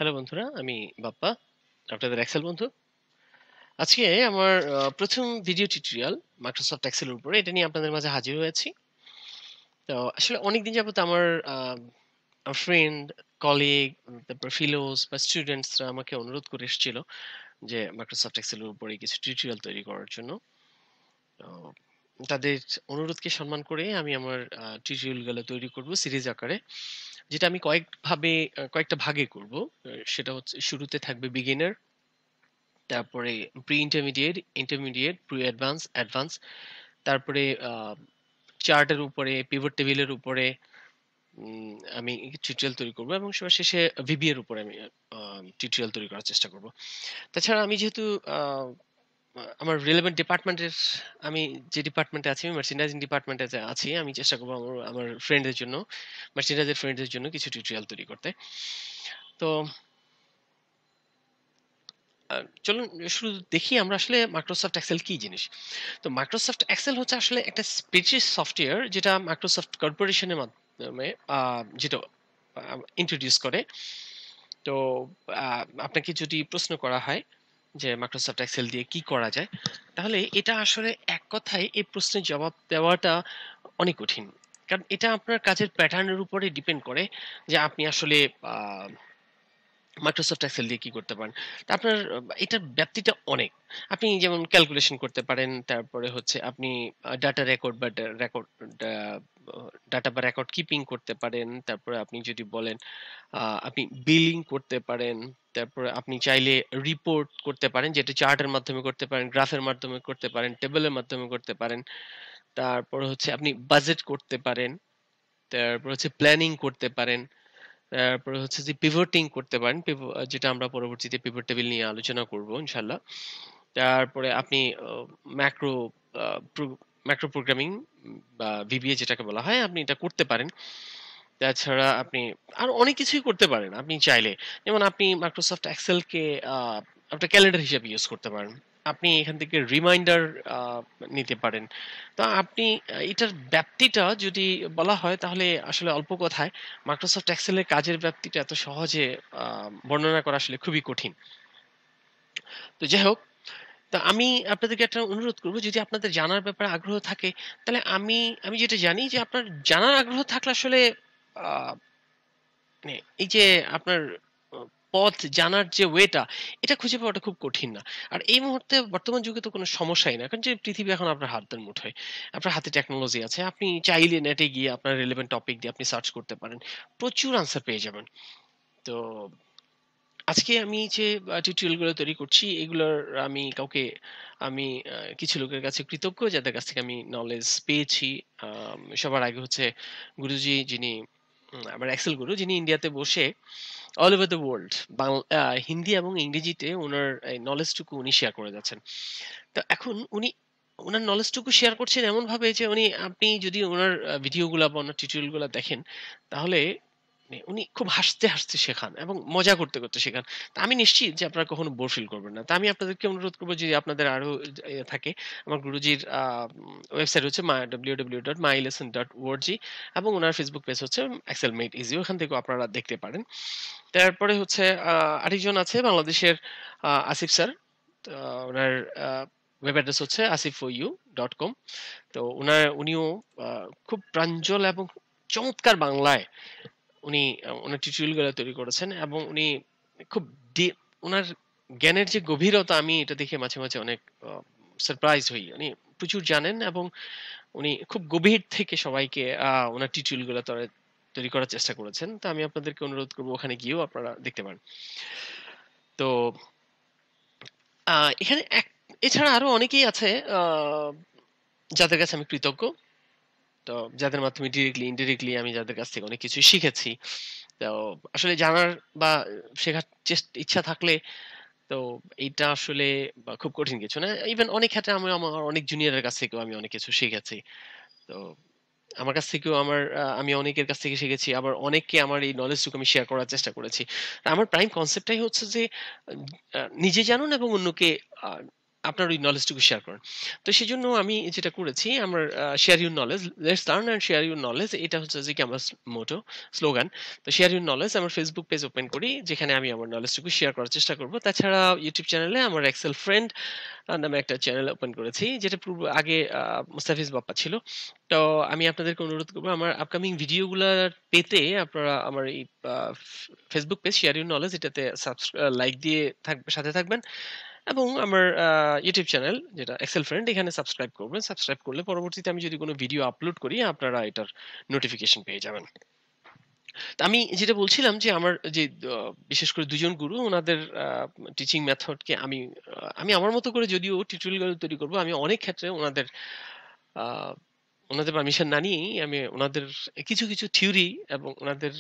Hello বন্ধুরা, আমি বাপ্পা, আপনাদের এক্সেল বন্ধু। আজকে আমার প্রথম ভিডিও টিউটোরিয়াল মাইক্রোসফট এক্সেলের উপরে এটা নিয়ে আপনাদের মাঝে হাজির হয়েছি। তো আসলে অনেকদিন যাবত আমার ফ্রেন্ড, কলিগ, তারপর ফিলোস বা স্টুডেন্টসরা আমাকে অনুরোধ করে এসেছিল যে মাইক্রোসফট এক্সেলের উপরে কিছু টিউটোরিয়াল তৈরি করার জন্য। তো তাদের অনুরোধকে সম্মান করে আমি আমার টিউটোরিয়ালগুলো তৈরি করব সিরিজ আকারে, যেটা আমি কয়েকটা ভাগে করব। সেটা হচ্ছে শুরুতে থাকবে বিগিনার, তারপরে pre intermediate, intermediate, pre advance, advance, তারপরে চার্টের উপরে, পিভট টেবিলের উপরে আমি টিউটোরিয়াল তৈরি করব এবং সবার শেষে ভিবি এর উপরে আমি টিউটোরিয়াল তৈরি করার চেষ্টা করব। তাছাড়া আমি যেহেতু আমার রিলেভেন্ট ডিপার্টমেন্টের, আমি যে ডিপার্টমেন্টে আছি, আমি মার্চেন্ডাইজিং ডিপার্টমেন্টে আছি, আমি চেষ্টা করবো আমার আমার ফ্রেন্ডদের জন্য, মার্চেন্ডাইজের ফ্রেন্ডদের জন্য কিছু টিউটোরিয়াল তৈরি করতে। তো চলুন শুরু দেখি আমরা আসলে মাইক্রোসফট এক্সেল কি জিনিস। তো মাইক্রোসফট এক্সেল হচ্ছে আসলে একটা স্প্রেডশিট সফটওয়্যার যেটা মাইক্রোসফট কর্পোরেশনের মাধ্যমে যেটা ইন্ট্রোডিউস করে। তো আপনাকে যদি প্রশ্ন করা হয় যে মাইক্রোসফট এক্সেল দিয়ে কি করা যায়, তাহলে এটা আসলে এক কথায় এই প্রশ্নের জবাব দেওয়াটা অনেক কঠিন। কারণ এটা আপনার কাজের প্যাটার্নের উপরে ডিপেন্ড করে যে আপনি আসলে মাইক্রোসফট এক্সেল দিয়ে কি করতে পারেন। তা আপনার এটার ব্যাপ্তিটা অনেক। আপনি যেমন ক্যালকুলেশন করতে পারেন, তারপরে হচ্ছে আপনি ডাটা রেকর্ড বা রেকর্ড ডাটা বা রেকর্ড কিপিং করতে পারেন। তারপরে আপনি যদি বলেন আপনি বিলিং করতে পারেন। তারপরে আপনি চাইলে রিপোর্ট করতে পারেন, যেটা চার্টের মাধ্যমে করতে পারেন, গ্রাফের মাধ্যমে করতে পারেন, টেবলের মাধ্যমে করতে পারেন। তারপরে হচ্ছে আপনি বাজেট করতে পারেন। তারপর হচ্ছে প্ল্যানিং করতে পারেন। তারপরে হচ্ছে যে পিভটিং করতে পারেন, যেটা আমরা পরবর্তীতে পিভট টেবিল নিয়ে আলোচনা করব ইনশাল্লাহ। তারপরে আপনি ম্যাক্রো ম্যাক্রো প্রোগ্রামিং বা ভিবিএ যেটাকে বলা হয়, আপনি এটা করতে পারেন। তাছাড়া আপনি আরো অনেক কিছুই করতে পারেন আপনি চাইলে। যেমন আপনি মাইক্রোসফট এক্সেলকে একটা ক্যালেন্ডার হিসেবে ইউজ করতে পারেন। আপনি এখান থেকে রিমাইন্ডার নিতে পারেন। তো আপনি এটার ব্যাপ্তিটা যদি বলা হয় তাহলে আসলে অল্প কথায় মাইক্রোসফট এক্সেলের কাজের ব্যাপ্তিটা এত সহজে বর্ণনা করা আসলে খুবই কঠিন। তো যাই হোক, তো আমি আপনাদেরকে একটা অনুরোধ করব, যদি আপনাদের জানার ব্যাপারে আগ্রহ থাকে, তাহলে আমি আমি যেটা জানি যে আপনার জানার আগ্রহ থাকলে আসলে আহ মানে এই যে আপনার আ পথ জানার যে ওয়েটা, এটা খুঁজে পাওয়াটা খুব কঠিন না। আর এই মুহূর্তে বর্তমান যুগে তো কোনো সমস্যাই না। কারণ যে পৃথিবী এখন আপনার হাতের মুঠোয়। আপনার হাতে টেকনোলজি আছে। আপনি চাইলে নেটে গিয়ে আপনার রিলেভেন্ট টপিক দিয়ে আপনি সার্চ করতে পারেন। প্রচুর আনসার পেয়ে যাবেন। তো আজকে আমি যে টিউটোরিয়াল গুলো তৈরি করছি, এগুলোর আমি কিছু লোকের কাছে কৃতজ্ঞ যাদের কাছ থেকে আমি নলেজ পেয়েছি। সবার আগে হচ্ছে গুরুজি, যিনি আমার এক্সেল গুরু, যিনি ইন্ডিয়াতে বসে all over the world Hindi এবং ইংরেজিতে উনার এই নলেজটুকু উনি শেয়ার করে যাচ্ছেন। তো এখন উনার নলেজটুকু শেয়ার করছেন এমনভাবে যে আপনি যদি উনার ভিডিওগুলা বা উনার টিউটোরিয়ালগুলা দেখেন, তাহলে উনি খুব হাসতে, হাসতে শেখান এবং মজা করতে, করতে শেখান। তো আমি নিশ্চিত যে আপনারা কখনো বোর ফিল করবেন না। তো আমি আপনাদেরকে অনুরোধ করব, যদি আপনাদের আরো থাকে, আমার গুরুজির ওয়েবসাইট হচ্ছে www.mylesson.org এবং উনার ফেসবুক পেজ হচ্ছে এক্সেল মেড ইজি। ওখান থেকেও আপনারা দেখতে পারেন। তারপরে হচ্ছে আরেকজন আছে বাংলাদেশের, আসিফ স্যার। তো উনার আ ওয়েব অ্যাড্রেস হচ্ছে asif4u.com। তো উনিও খুব প্রাঞ্জল এবং চমৎকার বাংলায় উনার টিউটোরিয়াল গুলো তৈরি করেছেন এবং উনি খুব উনার জ্ঞানের যে গভীরতা, আমি এটা দেখে মাঝে, মাঝে অনেক আ সারপ্রাইজ হই। উনি প্রচুর জানেন এবং উনি খুব গভীর থেকে সবাইকে উনার টিউটোরিয়াল গুলো তৈরি করার চেষ্টা করেছেন। তো আমি আপনাদেরকে অনুরোধ করব ওখানে গিয়েও আপনারা দেখতে পারেন। তো আ এখানে এছাড়া আরো অনেকেই আছে আ যাদের কাছে আমি কৃতজ্ঞ। তো যাদের মাধ্যমে ডিরেক্টলি, ইনডিরেক্টলি আমি যাদের কাছ থেকে অনেক কিছু শিখেছি। তো আসলে জানার বা শেখার ইচ্ছা থাকলে, তো এইটা আসলে খুব কঠিন কিছু না। ইভেন অনেক ক্ষেত্রে আমি আমার অনেক জুনিয়রের কাছ থেকেও আমি অনেক কিছু শিখেছি। তো আমার কাছ থেকেও আমি অনেকের কাছ থেকে শিখেছি। আবার অনেককে আমার এই নলেজটুকু আমি শেয়ার করার চেষ্টা করেছি। আমার প্রাইম কনসেপ্টটাই হচ্ছে যে নিজে জানুন এবং অন্যকে আ আপনার ওই নলেজটুকু শেয়ার করেন। তো সেজন্য আমি যেটা করেছি আমার share your knowledge, let's learn and share your knowledge, এটা হচ্ছে যে কি আমার মোটো, স্লোগান। তো শেয়ার ইউর নলেজ আমার ফেসবুক পেজ ওপেন করি যেখানে আমি আমার নলেজটুকু শেয়ার করার চেষ্টা করব। তাছাড়া ইউটিউব চ্যানেলে আমার এক্সেল ফ্রেন্ড নামে একটা চ্যানেল ওপেন করেছি যেটা আগে মুস্তাফিজ বাপ্পা ছিল। তো আমি আপনাদেরকে অনুরোধ করবো আমার আপকামিং ভিডিওগুলো পেতে আপনারা আমার এই Facebook page share your knowledge এটাতে লাইক দিয়ে সাথে থাকবেন, এবং আমার ইউটিউব চ্যানেল যেটা এক্সেল ফ্রেন্ড এখানে সাবস্ক্রাইব করবেন। সাবস্ক্রাইব করলে পরবর্তীতে আমি যদি কোনো ভিডিও আপলোড করি আপনারা এটার নোটিফিকেশন পেয়ে যাবেন। তো আমি যেটা বলছিলাম যে আমার যে বিশেষ করে ২ জন গুরু উনাদের টিচিং মেথডকে আমি আমার মতো করে যদিও টিউটোরিয়াল তৈরি করব, আমি অনেক ক্ষেত্রে আ উনাদের পারমিশন না নিয়েই আমি উনাদের কিছু থিওরি এবং উনাদের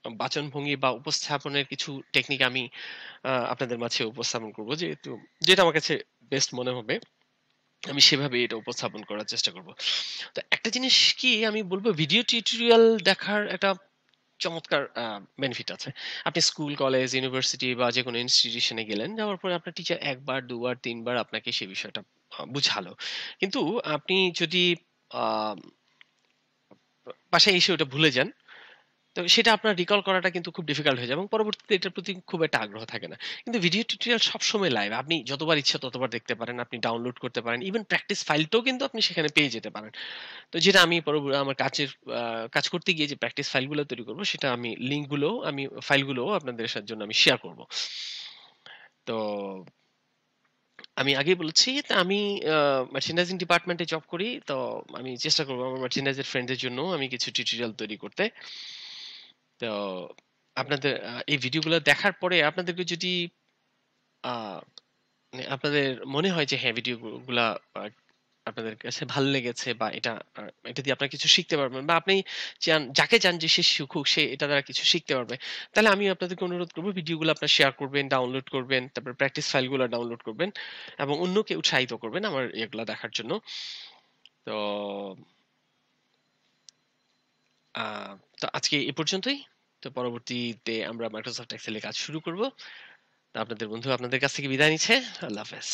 বাচনভঙ্গি বা উপস্থাপনের কিছু টেকনিক আমি আপনাদের মাঝে উপস্থাপন করব। যেটা আমার কাছে বেস্ট মনে হবে, আমি সেভাবে এটা উপস্থাপন করার চেষ্টা করব। তো একটা জিনিস কি আমি বলব, ভিডিও টিউটোরিয়াল দেখার একটা চমৎকার বেনিফিট আছে। আপনি স্কুল, কলেজ, ইউনিভার্সিটি বা যেকোনো ইনস্টিটিউশনে গেলেন। যাওয়ার পরে আপনার টিচার ১ বার, ২ বার, ৩ বার আপনাকে সেই বিষয়টা বুঝালো। কিন্তু আপনি যদি আ বাসায় এসে ওটা ভুলে যান, তো সেটা আপনার রিকল করাটা কিন্তু খুব ডিফিকাল্ট হয়ে যায় এবং পরবর্তীতে এটার প্রতি খুব একটা আগ্রহ থাকে না। কিন্তু ভিডিও টিউটোরিয়াল সবসময় লাইভ। আপনি যতবার ইচ্ছা ততবার দেখতে পারেন। আপনি ডাউনলোড করতে পারেন। ইভেন প্র্যাকটিস ফাইলটাও কিন্তু আপনি সেখানে পেয়ে যেতে পারেন। তো যেটা আমি আমার আ কাজ করতে গিয়ে যে প্র্যাকটিস ফাইলগুলো তৈরি করব, সেটা আমি লিঙ্কগুলোও ফাইলগুলোও আপনাদের জন্য আমি শেয়ার করব। তো আমি আগেই বলেছি আমি আ মার্চেন্ডাইজিং ডিপার্টমেন্টে জব করি। তো আমি চেষ্টা করব আমার মার্চেন্ডাইজের ফ্রেন্ডদের জন্যও আমি কিছু টিউটোরিয়াল তৈরি করতে। তো আপনাদের এই ভিডিওগুলো দেখার পরে আপনাদেরকে যদি আ মানে আপনাদের মনে হয় যে হ্যাঁ, ভিডিওগুলা আ আপনাদের কাছে ভাল লেগেছে বা এটা দিয়ে আপনারা কিছু শিখতে পারবেন বা আপনি যাকে চান যে সে শিখুক, সে এটা দ্বারা কিছু শিখতে পারবে। তাহলে আমি আপনাদেরকে অনুরোধ করব ভিডিওগুলো আপনারা শেয়ার করবেন, ডাউনলোড করবেন, তারপর প্র্যাকটিস ফাইলগুলো ডাউনলোড করবেন এবং অন্যকে উৎসাহিত করবেন আমার এগুলা দেখার জন্য। তো আ তো আজকে এ পর্যন্তই। তো পরবর্তীতে আমরা Microsoft Excel এ কাজ শুরু করব। তো আপনাদের বন্ধু আপনাদের কাছ থেকে বিদায় নিচ্ছে। আল্লাহ হাফেজ।